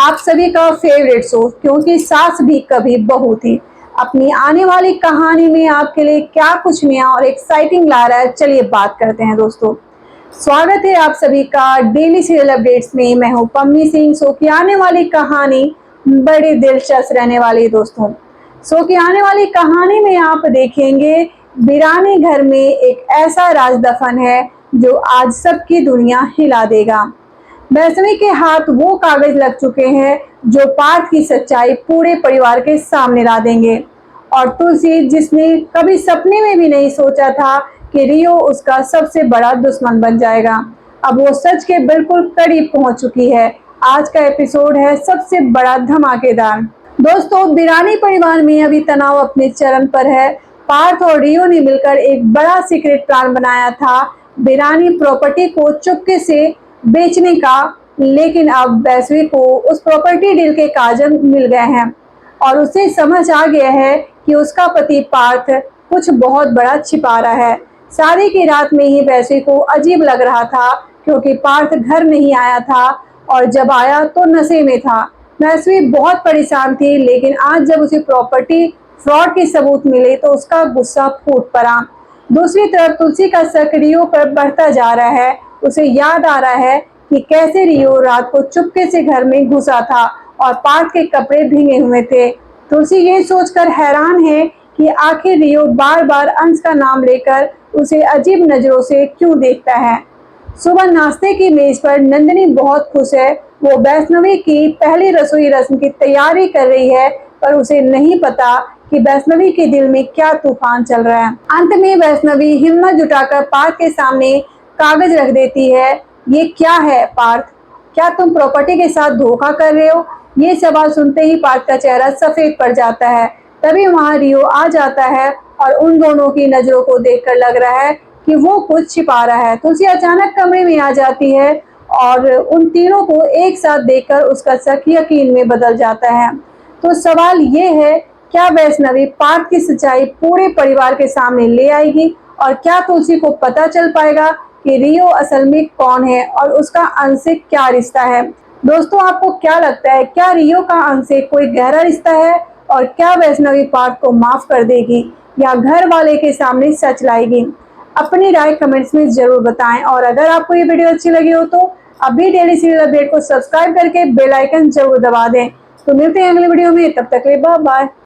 आप सभी का फेवरेट शो, क्योंकि सास भी कभी बहू थी। अपनी आने वाली कहानी में आपके लिए क्या कुछ नया और एक्साइटिंग ला रहा है, चलिए बात करते हैं दोस्तों। स्वागत है आप सभी का डेली सीरियल अपडेट्स में। मैं हूं पम्मी सिंह। शो की आने वाली कहानी बड़ी दिलचस्प रहने वाली है दोस्तों। शो की आने वाली कहानी में आप देखेंगे वीरानी घर में एक ऐसा राज दफन है जो आज सबकी दुनिया हिला देगा। वैष्णवी के हाथ वो कागज लग चुके हैं जो पार्थ की सच्चाई पूरे परिवार के सामने ला देंगे। और तुलसी, जिसने कभी सपने में भी नहीं सोचा था कि रियो उसका सबसे बड़ा दुश्मन बन जाएगा, अब वो सच के बिल्कुल करीब पहुंच चुकी है। आज का एपिसोड है सबसे बड़ा धमाकेदार। दोस्तों, बिरानी परिवार में अभी तनाव अपने चरम पर है। पार्थ और रियो ने मिलकर एक बड़ा सीक्रेट प्लान बनाया था बिरानी प्रॉपर्टी को चुपके से बेचने का, लेकिन अब वैष्णवी को उस प्रॉपर्टी डील के कागज मिल गए हैं और उसे समझ आ गया है कि उसका पति पार्थ कुछ बहुत बड़ा छिपा रहा है। शादी की रात में ही वैष्णवी को अजीब लग रहा था, क्योंकि पार्थ घर नहीं आया था और जब आया तो नशे में था। वैष्णवी बहुत परेशान थी, लेकिन आज जब उसे प्रॉपर्टी फ्रॉड के सबूत मिले तो उसका गुस्सा फूट पड़ा। दूसरी तरफ तुलसी का शक रियो पर बढ़ता जा रहा है। उसे याद आ रहा है कि कैसे रियो रात को चुपके से घर में घुसा था और पार्थ के कपड़े भीगे हुए थे। तुलसी ये सोचकर हैरान है कि आखिर रियो बार बार अंश का नाम लेकर उसे अजीब नजरों से क्यों देखता है। सुबह नाश्ते की मेज पर नंदिनी बहुत खुश है। वो वैष्णवी की पहली रसोई रस्म की तैयारी कर रही है, पर उसे नहीं पता कि वैष्णवी के दिल में क्या तूफान चल रहा है। अंत में वैष्णवी हिम्मत जुटाकर पार्थ के सामने कागज रख देती है। ये क्या है पार्थ? क्या तुम प्रॉपर्टी के साथ धोखा कर रहे हो? ये सवाल सुनते ही पार्थ का चेहरा सफेद पड़ जाता है। तभी वहां रियो आ जाता है और उन दोनों की नजरों को देखकर लग रहा है कि वो कुछ छिपा रहा है। तुलसी अचानक कमरे में आ जाती है और उन तीनों को एक साथ देखकर उसका शक यकीन में बदल जाता है। तो सवाल ये है, क्या वैष्णवी पार्थ की सच्चाई पूरे परिवार के सामने ले आएगी और क्या तुलसी को पता चल पाएगा कि रियो असल में कौन है और उसका अंश से क्या रिश्ता है? दोस्तों, आपको क्या लगता है, क्या रियो का अंश से कोई गहरा रिश्ता है और क्या वैष्णवी पार्थ को माफ कर देगी या घर वाले के सामने सच लाएगी? अपनी राय कमेंट्स में जरूर बताएं और अगर आपको ये वीडियो अच्छी लगी हो तो अभी डेली सीरियल अपडेट को सब्सक्राइब करके बेल आइकन जरूर दबा दें। तो मिलते हैं अगले वीडियो में, तब तक के लिए बाय बाय।